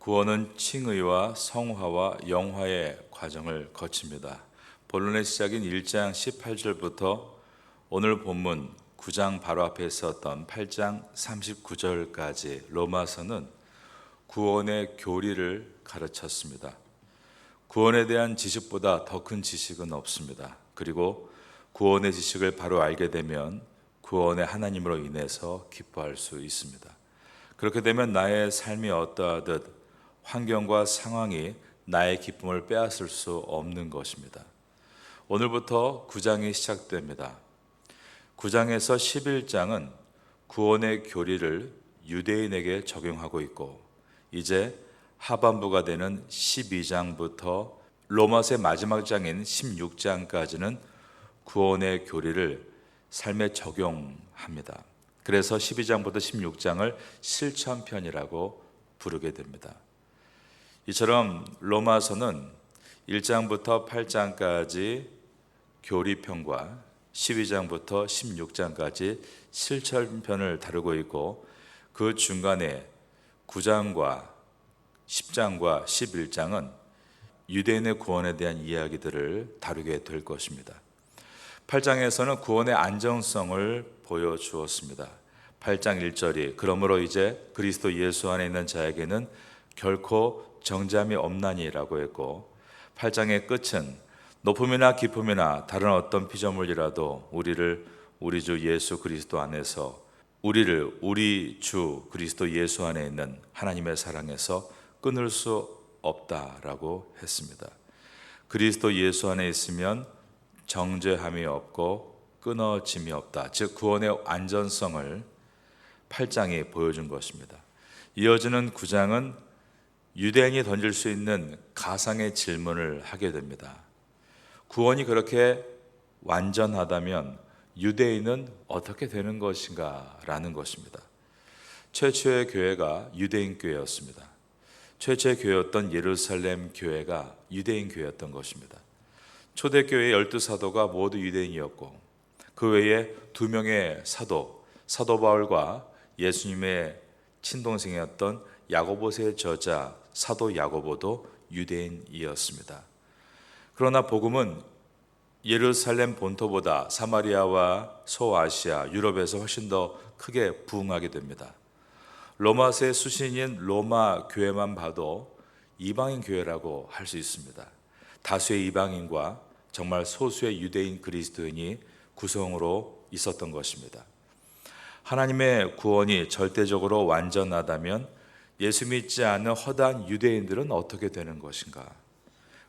구원은 칭의와 성화와 영화의 과정을 거칩니다. 본론의 시작인 1장 18절부터 오늘 본문 9장 바로 앞에 있었던 8장 39절까지 로마서는 구원의 교리를 가르쳤습니다. 구원에 대한 지식보다 더 큰 지식은 없습니다. 그리고 구원의 지식을 바로 알게 되면 구원의 하나님으로 인해서 기뻐할 수 있습니다. 그렇게 되면 나의 삶이 어떠하듯 환경과 상황이 나의 기쁨을 빼앗을 수 없는 것입니다. 오늘부터 9장이 시작됩니다. 9장에서 11장은 구원의 교리를 유대인에게 적용하고 있고, 이제 하반부가 되는 12장부터 로마서의 마지막 장인 16장까지는 구원의 교리를 삶에 적용합니다. 그래서 12장부터 16장을 실천편이라고 부르게 됩니다. 이처럼 로마서는 1장부터 8장까지 교리편과 12장부터 16장까지 실천편을 다루고 있고, 그 중간에 9장과 10장과 11장은 유대인의 구원에 대한 이야기들을 다루게 될 것입니다. 8장에서는 구원의 안정성을 보여주었습니다. 8장 1절이 그러므로 이제 그리스도 예수 안에 있는 자에게는 결코 정죄함이 없나니라고 했고, 8장의 끝은 높음이나 깊음이나 다른 어떤 피조물이라도 우리를 우리 주 예수 그리스도 안에서 우리 주 그리스도 예수 안에 있는 하나님의 사랑에서 끊을 수 없다라고 했습니다. 그리스도 예수 안에 있으면 정죄함이 없고 끊어짐이 없다. 즉 구원의 안전성을 8장이 보여준 것입니다. 이어지는 9장은 유대인이 던질 수 있는 가상의 질문을 하게 됩니다. 구원이 그렇게 완전하다면 유대인은 어떻게 되는 것인가? 라는 것입니다. 최초의 교회가 유대인 교회였습니다. 최초의 교회였던 예루살렘 교회가 유대인 교회였던 것입니다. 초대교회의 12사도가 모두 유대인이었고, 그 외에 2명의 사도 바울과 예수님의 친동생이었던 야고보서의 저자 사도 야고보도 유대인이었습니다. 그러나 복음은 예루살렘 본토보다 사마리아와 소아시아, 유럽에서 훨씬 더 크게 부흥하게 됩니다. 로마서의 수신인 로마 교회만 봐도 이방인 교회라고 할 수 있습니다. 다수의 이방인과 정말 소수의 유대인 그리스도인이 구성으로 있었던 것입니다. 하나님의 구원이 절대적으로 완전하다면 예수 믿지 않는 허다한 유대인들은 어떻게 되는 것인가?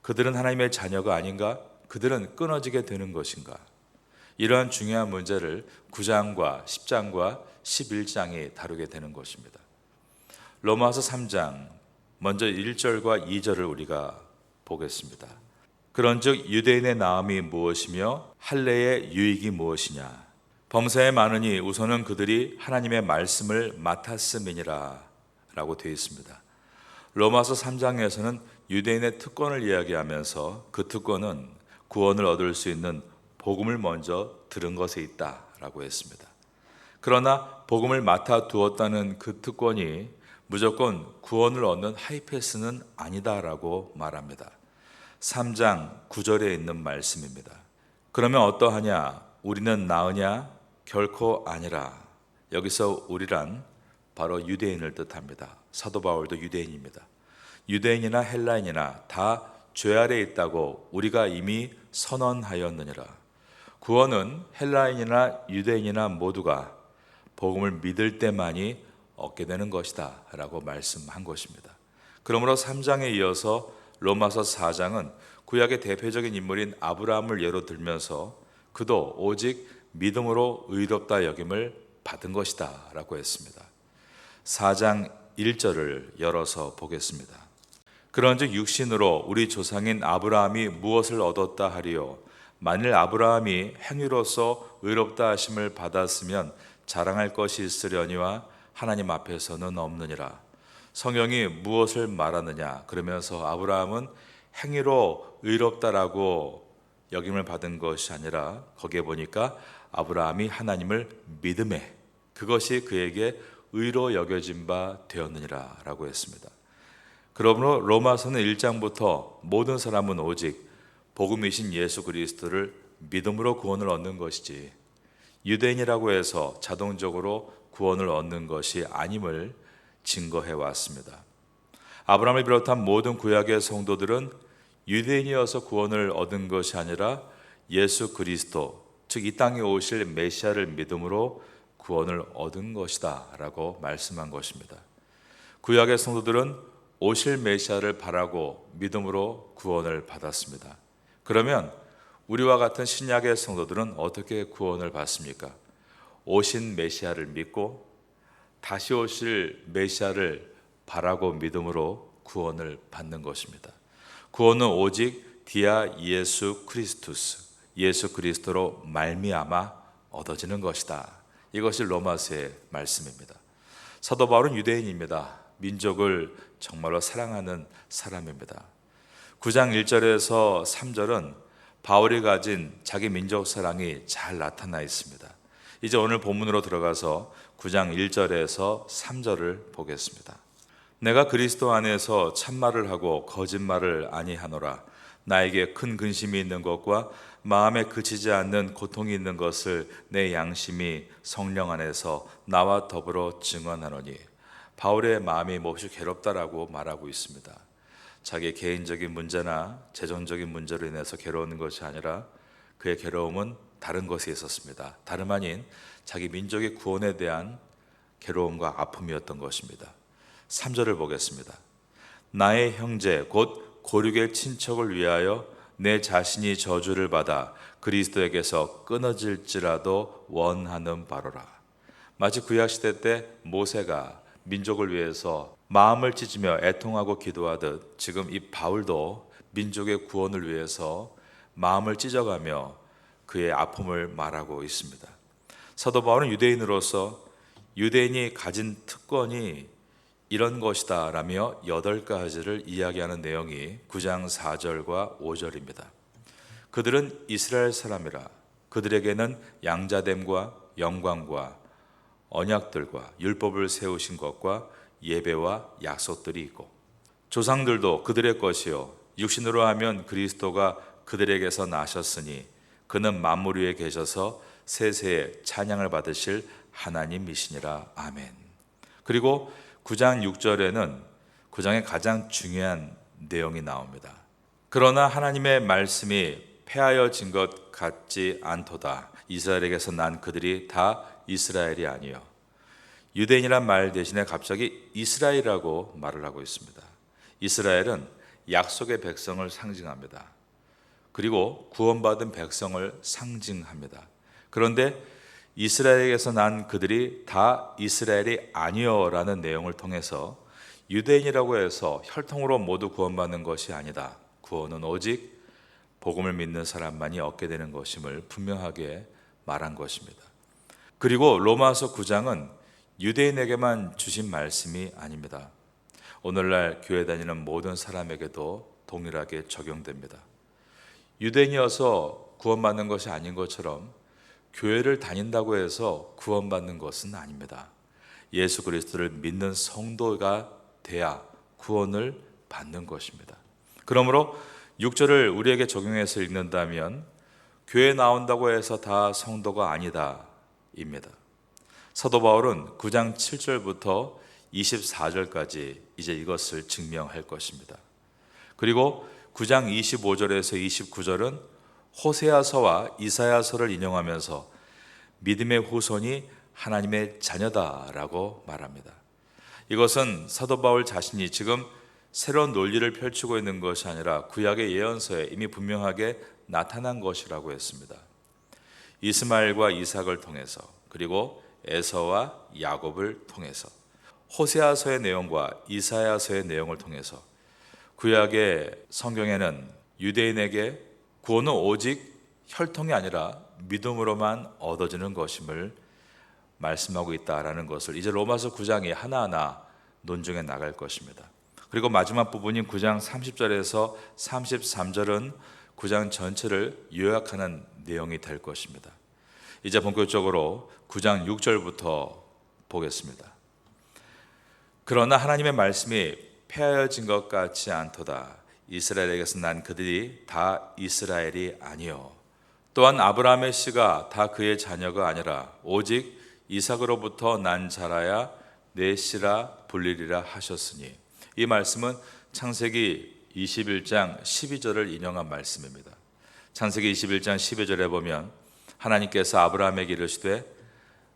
그들은 하나님의 자녀가 아닌가? 그들은 끊어지게 되는 것인가? 이러한 중요한 문제를 9장과 10장과 11장이 다루게 되는 것입니다. 로마서 3장 먼저 1절과 2절을 우리가 보겠습니다. 그런즉 유대인의 나음이 무엇이며 할례의 유익이 무엇이냐? 범사에 많으니 우선은 그들이 하나님의 말씀을 맡았음이니라 라고 되어 있습니다. 로마서 3장에서는 유대인의 특권을 이야기하면서 그 특권은 구원을 얻을 수 있는 복음을 먼저 들은 것에 있다라고 했습니다. 그러나 복음을 맡아 두었다는 그 특권이 무조건 구원을 얻는 하이패스는 아니다라고 말합니다. 3장 9절에 있는 말씀입니다. 그러면 어떠하냐? 우리는 나으냐? 결코 아니라. 여기서 우리란 바로 유대인을 뜻합니다. 사도 바울도 유대인입니다. 유대인이나 헬라인이나 다 죄 아래 있다고 우리가 이미 선언하였느니라. 구원은 헬라인이나 유대인이나 모두가 복음을 믿을 때만이 얻게 되는 것이다 라고 말씀한 것입니다. 그러므로 3장에 이어서 로마서 4장은 구약의 대표적인 인물인 아브라함을 예로 들면서 그도 오직 믿음으로 의롭다 여김을 받은 것이다 라고 했습니다. 4장 1절을 열어서 보겠습니다. 그런즉 육신으로 우리 조상인 아브라함이 무엇을 얻었다 하리요? 만일 아브라함이 행위로서 의롭다 하심을 받았으면 자랑할 것이 있으려니와 하나님 앞에서는 없느니라. 성경이 무엇을 말하느냐? 그러면서 아브라함은 행위로 의롭다라고 여김을 받은 것이 아니라 거기에 보니까 아브라함이 하나님을 믿음에 그것이 그에게 의로 여겨진 바 되었느니라 라고 했습니다. 그러므로 로마서는 1장부터 모든 사람은 오직 복음이신 예수 그리스도를 믿음으로 구원을 얻는 것이지 유대인이라고 해서 자동적으로 구원을 얻는 것이 아님을 증거해 왔습니다. 아브라함을 비롯한 모든 구약의 성도들은 유대인이어서 구원을 얻은 것이 아니라 예수 그리스도, 즉 이 땅에 오실 메시아를 믿음으로 구원을 얻은 것이다 라고 말씀한 것입니다. 구약의 성도들은 오실 메시아를 바라고 믿음으로 구원을 받았습니다. 그러면 우리와 같은 신약의 성도들은 어떻게 구원을 받습니까? 오신 메시아를 믿고 다시 오실 메시아를 바라고 믿음으로 구원을 받는 것입니다. 구원은 오직 디아 예수 크리스투스, 예수 그리스도로 말미암아 얻어지는 것이다. 이것이 로마서의 말씀입니다. 사도 바울은 유대인입니다. 민족을 정말로 사랑하는 사람입니다. 9장 1절에서 3절은 바울이 가진 자기 민족 사랑이 잘 나타나 있습니다. 이제 오늘 본문으로 들어가서 9장 1절에서 3절을 보겠습니다. 내가 그리스도 안에서 참말을 하고 거짓말을 아니하노라. 나에게 큰 근심이 있는 것과 마음에 그치지 않는 고통이 있는 것을 내 양심이 성령 안에서 나와 더불어 증언하노니. 바울의 마음이 몹시 괴롭다라고 말하고 있습니다. 자기 개인적인 문제나 재정적인 문제로 인해서 괴로운 것이 아니라 그의 괴로움은 다른 것에 있었습니다. 다름 아닌 자기 민족의 구원에 대한 괴로움과 아픔이었던 것입니다. 3절을 보겠습니다. 나의 형제 곧 고륙의 친척을 위하여 내 자신이 저주를 받아 그리스도에게서 끊어질지라도 원하는 바로라. 마치 구약시대 때 모세가 민족을 위해서 마음을 찢으며 애통하고 기도하듯 지금 이 바울도 민족의 구원을 위해서 마음을 찢어가며 그의 아픔을 말하고 있습니다. 사도 바울은 유대인으로서 유대인이 가진 특권이 이런 것이다 라며 8가지를 이야기하는 내용이 9장 4절과 5절입니다. 그들은 이스라엘 사람이라 그들에게는 양자됨과 영광과 언약들과 율법을 세우신 것과 예배와 약속들이 있고 조상들도 그들의 것이요 육신으로 하면 그리스도가 그들에게서 나셨으니 그는 만물 위에 계셔서 세세에 찬양을 받으실 하나님이시니라. 아멘. 그리고 9장 6절에는 9장의 가장 중요한 내용이 나옵니다. 그러나 하나님의 말씀이 폐하여진 것 같지 않도다. 이스라엘에게서 난 그들이 다 이스라엘이 아니요 유대인이란 말 대신에 갑자기 이스라엘이라고 말을 하고 있습니다. 이스라엘은 약속의 백성을 상징합니다. 그리고 구원받은 백성을 상징합니다. 그런데 이스라엘에게서 난 그들이 다 이스라엘이 아니요라는 내용을 통해서 유대인이라고 해서 혈통으로 모두 구원받는 것이 아니다. 구원은 오직 복음을 믿는 사람만이 얻게 되는 것임을 분명하게 말한 것입니다. 그리고 로마서 9장은 유대인에게만 주신 말씀이 아닙니다. 오늘날 교회 다니는 모든 사람에게도 동일하게 적용됩니다. 유대인이어서 구원받는 것이 아닌 것처럼 교회를 다닌다고 해서 구원받는 것은 아닙니다. 예수 그리스도를 믿는 성도가 돼야 구원을 받는 것입니다. 그러므로 6절을 우리에게 적용해서 읽는다면 교회 나온다고 해서 다 성도가 아니다 입니다. 사도 바울은 9장 7절부터 24절까지 이제 이것을 증명할 것입니다. 그리고 9장 25절에서 29절은 호세아서와 이사야서를 인용하면서 믿음의 후손이 하나님의 자녀다라고 말합니다. 이것은 사도 바울 자신이 지금 새로운 논리를 펼치고 있는 것이 아니라 구약의 예언서에 이미 분명하게 나타난 것이라고 했습니다. 이스마엘과 이삭을 통해서 그리고 에서와 야곱을 통해서 호세아서의 내용과 이사야서의 내용을 통해서 구약의 성경에는 유대인에게 구원은 오직 혈통이 아니라 믿음으로만 얻어지는 것임을 말씀하고 있다라는 것을 이제 로마서 9장이 하나하나 논증해 나갈 것입니다. 그리고 마지막 부분인 9장 30절에서 33절은 9장 전체를 요약하는 내용이 될 것입니다. 이제 본격적으로 9장 6절부터 보겠습니다. 그러나 하나님의 말씀이 패하여진 것 같지 않도다. 이스라엘에게서 난 그들이 다 이스라엘이 아니요 또한 아브라함의 씨가 다 그의 자녀가 아니라 오직 이삭으로부터 난 자라야 내 씨라 불리리라 하셨으니, 이 말씀은 창세기 21장 12절을 인용한 말씀입니다. 창세기 21장 12절에 보면 하나님께서 아브라함에게 이르시되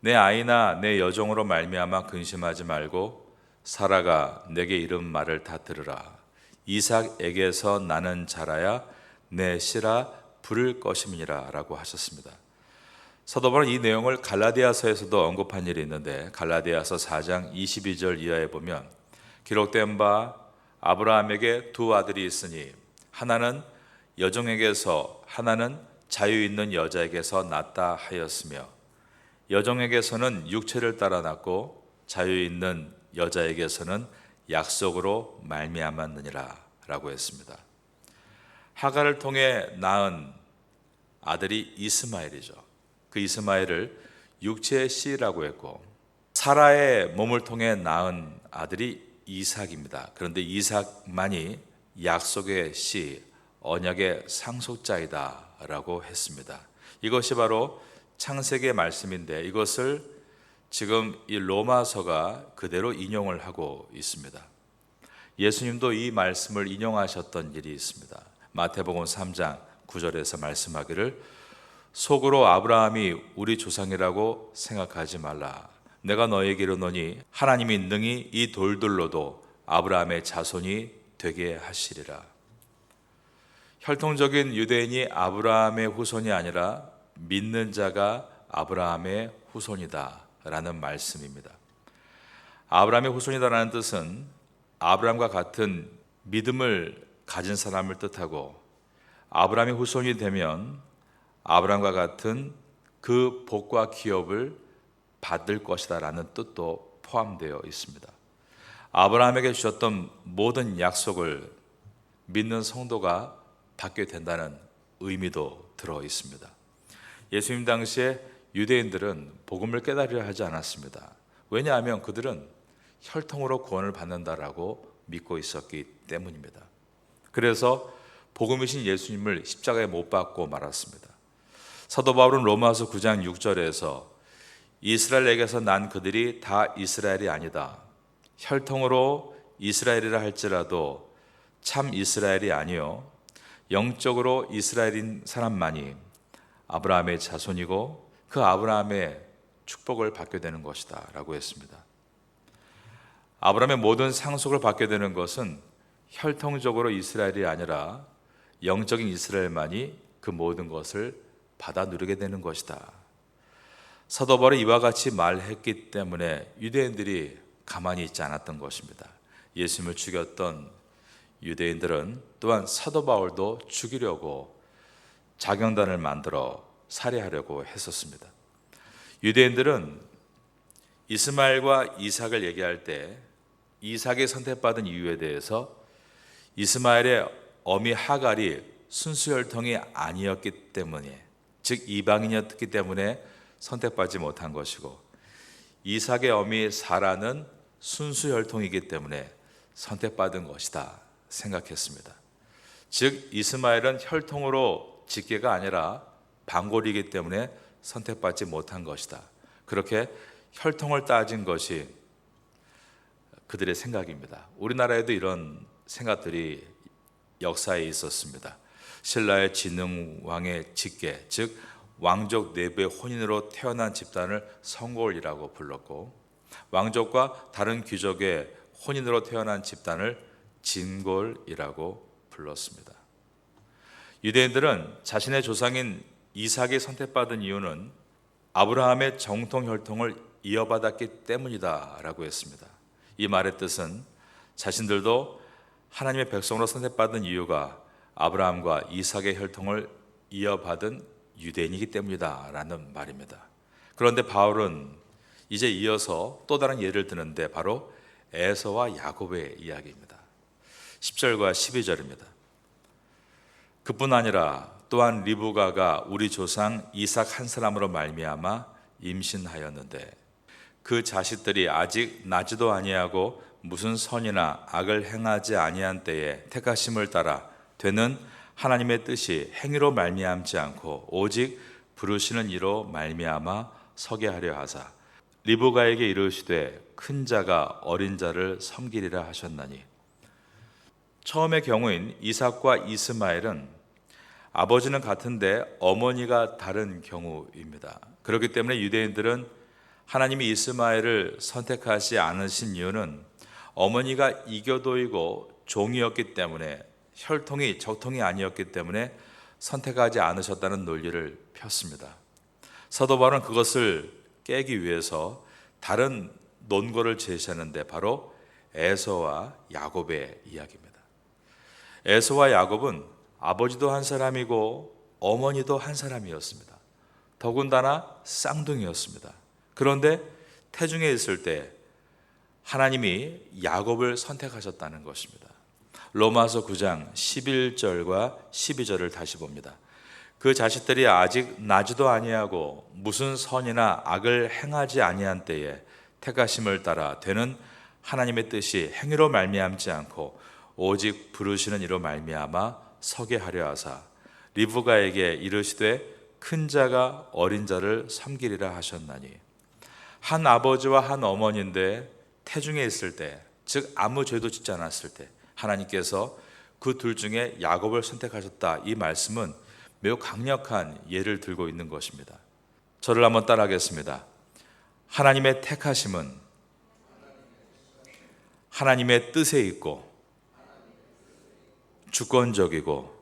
내 아이나 내 여종으로 말미암아 근심하지 말고 사라가 내게 이른 말을 다 들으라. 이삭에게서 나는 자라야 내 씨라 부를 것임이니라 라고 하셨습니다. 사도 바울은 이 내용을 갈라디아서에서도 언급한 일이 있는데, 갈라디아서 4장 22절 이하에 보면 기록된 바 아브라함에게 두 아들이 있으니 하나는 여종에게서 하나는 자유 있는 여자에게서 났다 하였으며 여종에게서는 육체를 따라 났고 자유 있는 여자에게서는 약속으로 말미암았느니라 라고 했습니다. 하갈을 통해 낳은 아들이 이스마엘이죠. 그 이스마엘을 육체의 씨라고 했고, 사라의 몸을 통해 낳은 아들이 이삭입니다. 그런데 이삭만이 약속의 씨, 언약의 상속자이다 라고 했습니다. 이것이 바로 창세기의 말씀인데, 이것을 지금 이 로마서가 그대로 인용을 하고 있습니다. 예수님도 이 말씀을 인용하셨던 일이 있습니다. 마태복음 3장 9절에서 말씀하기를 속으로 아브라함이 우리 조상이라고 생각하지 말라. 내가 너에게 이르노니 하나님이 능히 이 돌들로도 아브라함의 자손이 되게 하시리라. 혈통적인 유대인이 아브라함의 후손이 아니라 믿는 자가 아브라함의 후손이다 라는 말씀입니다. 아브라함의 후손이다라는 뜻은 아브라함과 같은 믿음을 가진 사람을 뜻하고, 아브라함의 후손이 되면 아브라함과 같은 그 복과 기업을 받을 것이다 라는 뜻도 포함되어 있습니다. 아브라함에게 주셨던 모든 약속을 믿는 성도가 받게 된다는 의미도 들어 있습니다. 예수님 당시에 유대인들은 복음을 깨달으려 하지 않았습니다. 왜냐하면 그들은 혈통으로 구원을 받는다라고 믿고 있었기 때문입니다. 그래서 복음이신 예수님을 십자가에 못 박고 말았습니다. 사도 바울은 로마서 9장 6절에서 이스라엘에게서 난 그들이 다 이스라엘이 아니다. 혈통으로 이스라엘이라 할지라도 참 이스라엘이 아니요 영적으로 이스라엘인 사람만이 아브라함의 자손이고 그 아브라함의 축복을 받게 되는 것이다 라고 했습니다. 아브라함의 모든 상속을 받게 되는 것은 혈통적으로 이스라엘이 아니라 영적인 이스라엘만이 그 모든 것을 받아 누리게 되는 것이다. 사도 바울이 이와 같이 말했기 때문에 유대인들이 가만히 있지 않았던 것입니다. 예수님을 죽였던 유대인들은 또한 사도 바울도 죽이려고 자경단을 만들어 살해하려고 했었습니다. 유대인들은 이스마엘과 이삭을 얘기할 때 이삭이 선택받은 이유에 대해서 이스마엘의 어미 하갈이 순수혈통이 아니었기 때문에, 즉 이방인이었기 때문에 선택받지 못한 것이고, 이삭의 어미 사라는 순수혈통이기 때문에 선택받은 것이다 생각했습니다. 즉 이스마엘은 혈통으로 직계가 아니라 방골이기 때문에 선택받지 못한 것이다. 그렇게 혈통을 따진 것이 그들의 생각입니다. 우리나라에도 이런 생각들이 역사에 있었습니다. 신라의 진흥왕의 직계, 즉 왕족 내부의 혼인으로 태어난 집단을 성골이라고 불렀고, 왕족과 다른 귀족의 혼인으로 태어난 집단을 진골이라고 불렀습니다. 유대인들은 자신의 조상인 이삭이 선택받은 이유는 아브라함의 정통 혈통을 이어받았기 때문이다 라고 했습니다. 이 말의 뜻은 자신들도 하나님의 백성으로 선택받은 이유가 아브라함과 이삭의 혈통을 이어받은 유대인이기 때문이다 라는 말입니다. 그런데 바울은 이제 이어서 또 다른 예를 드는데 바로 에서와 야곱의 이야기입니다. 10절과 12절입니다. 그뿐 아니라 또한 리브가가 우리 조상 이삭 한 사람으로 말미암아 임신하였는데 그 자식들이 아직 나지도 아니하고 무슨 선이나 악을 행하지 아니한 때에 택하심을 따라 되는 하나님의 뜻이 행위로 말미암지 않고 오직 부르시는 이로 말미암아 서게 하려 하사 리브가에게 이르시되 큰 자가 어린 자를 섬기리라 하셨나니. 처음의 경우인 이삭과 이스마엘은 아버지는 같은데 어머니가 다른 경우입니다. 그렇기 때문에 유대인들은 하나님이 이스마엘을 선택하지 않으신 이유는 어머니가 이교도이고 종이었기 때문에, 혈통이 적통이 아니었기 때문에 선택하지 않으셨다는 논리를 폈습니다. 사도 바울은 그것을 깨기 위해서 다른 논거를 제시하는데 바로 에서와 야곱의 이야기입니다. 에서와 야곱은 아버지도 한 사람이고 어머니도 한 사람이었습니다. 더군다나 쌍둥이였습니다. 그런데 태중에 있을 때 하나님이 야곱을 선택하셨다는 것입니다. 로마서 9장 11절과 12절을 다시 봅니다. 그 자식들이 아직 나지도 아니하고 무슨 선이나 악을 행하지 아니한 때에 택하심을 따라 되는 하나님의 뜻이 행위로 말미암지 않고 오직 부르시는 이로 말미암아 서게 하려 하사 리브가에게 이르시되 큰 자가 어린 자를 섬기리라 하셨나니. 한 아버지와 한 어머니인데 태중에 있을 때, 즉 아무 죄도 짓지 않았을 때 하나님께서 그 둘 중에 야곱을 선택하셨다. 이 말씀은 매우 강력한 예를 들고 있는 것입니다. 저를 한번 따라하겠습니다. 하나님의 택하심은 하나님의 뜻에 있고 주권적이고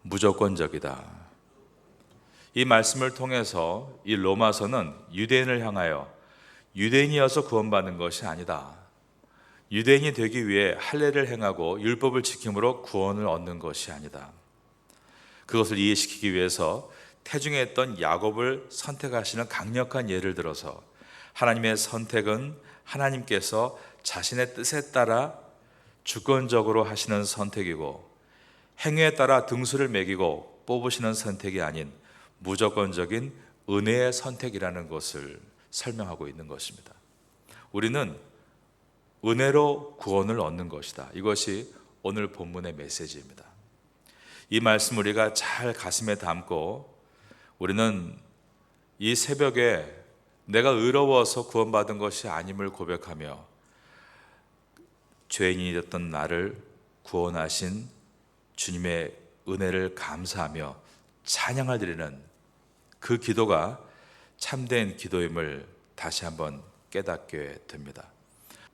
무조건적이다. 이 말씀을 통해서 이 로마서는 유대인을 향하여 유대인이어서 구원받는 것이 아니다. 유대인이 되기 위해 할례를 행하고 율법을 지킴으로 구원을 얻는 것이 아니다. 그것을 이해시키기 위해서 태중에 있던 야곱을 선택하시는 강력한 예를 들어서 하나님의 선택은 하나님께서 자신의 뜻에 따라 주권적으로 하시는 선택이고 행위에 따라 등수를 매기고 뽑으시는 선택이 아닌 무조건적인 은혜의 선택이라는 것을 설명하고 있는 것입니다. 우리는 은혜로 구원을 얻는 것이다. 이것이 오늘 본문의 메시지입니다. 이 말씀 우리가 잘 가슴에 담고 우리는 이 새벽에 내가 의로워서 구원받은 것이 아님을 고백하며 죄인이 됐던 나를 구원하신 주님의 은혜를 감사하며 찬양을 드리는 그 기도가 참된 기도임을 다시 한번 깨닫게 됩니다.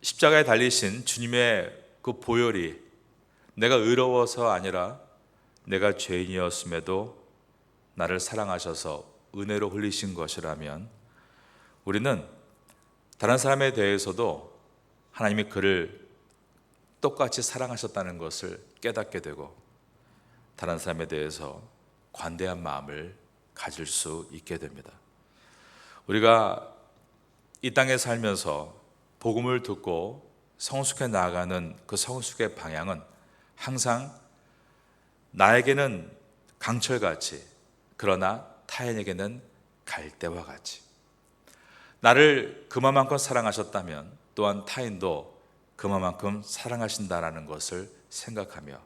십자가에 달리신 주님의 그 보혈이 내가 의로워서 아니라 내가 죄인이었음에도 나를 사랑하셔서 은혜로 흘리신 것이라면 우리는 다른 사람에 대해서도 하나님이 그를 똑같이 사랑하셨다는 것을 깨닫게 되고 다른 사람에 대해서 관대한 마음을 가질 수 있게 됩니다. 우리가 이 땅에 살면서 복음을 듣고 성숙해 나아가는 그 성숙의 방향은 항상 나에게는 강철같이, 그러나 타인에게는 갈대와 같이, 나를 그만큼 사랑하셨다면 또한 타인도 그만큼 사랑하신다라는 것을 생각하며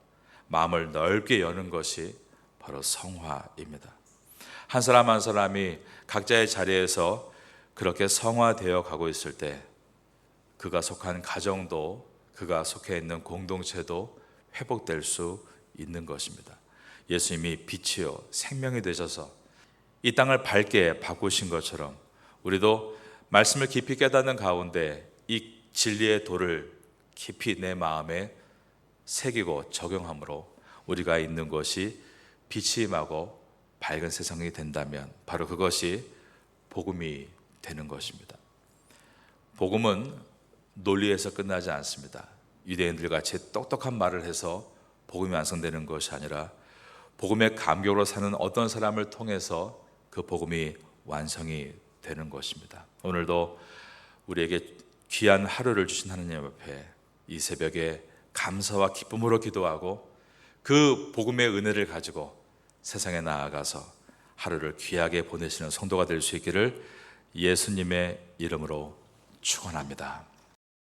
마음을 넓게 여는 것이 바로 성화입니다. 한 사람 한 사람이 각자의 자리에서 그렇게 성화되어 가고 있을 때 그가 속한 가정도, 그가 속해 있는 공동체도 회복될 수 있는 것입니다. 예수님이 빛이요 생명이 되셔서 이 땅을 밝게 바꾸신 것처럼 우리도 말씀을 깊이 깨닫는 가운데 이 진리의 도를 깊이 내 마음에 새기고 적용함으로 우리가 있는 것이 빛이 임하고 밝은 세상이 된다면 바로 그것이 복음이 되는 것입니다. 복음은 논리에서 끝나지 않습니다. 유대인들 같이 똑똑한 말을 해서 복음이 완성되는 것이 아니라 복음의 감격으로 사는 어떤 사람을 통해서 그 복음이 완성이 되는 것입니다. 오늘도 우리에게 귀한 하루를 주신 하나님 앞에 이 새벽에 감사와 기쁨으로 기도하고 그 복음의 은혜를 가지고 세상에 나아가서 하루를 귀하게 보내시는 성도가 될 수 있기를 예수님의 이름으로 축원합니다.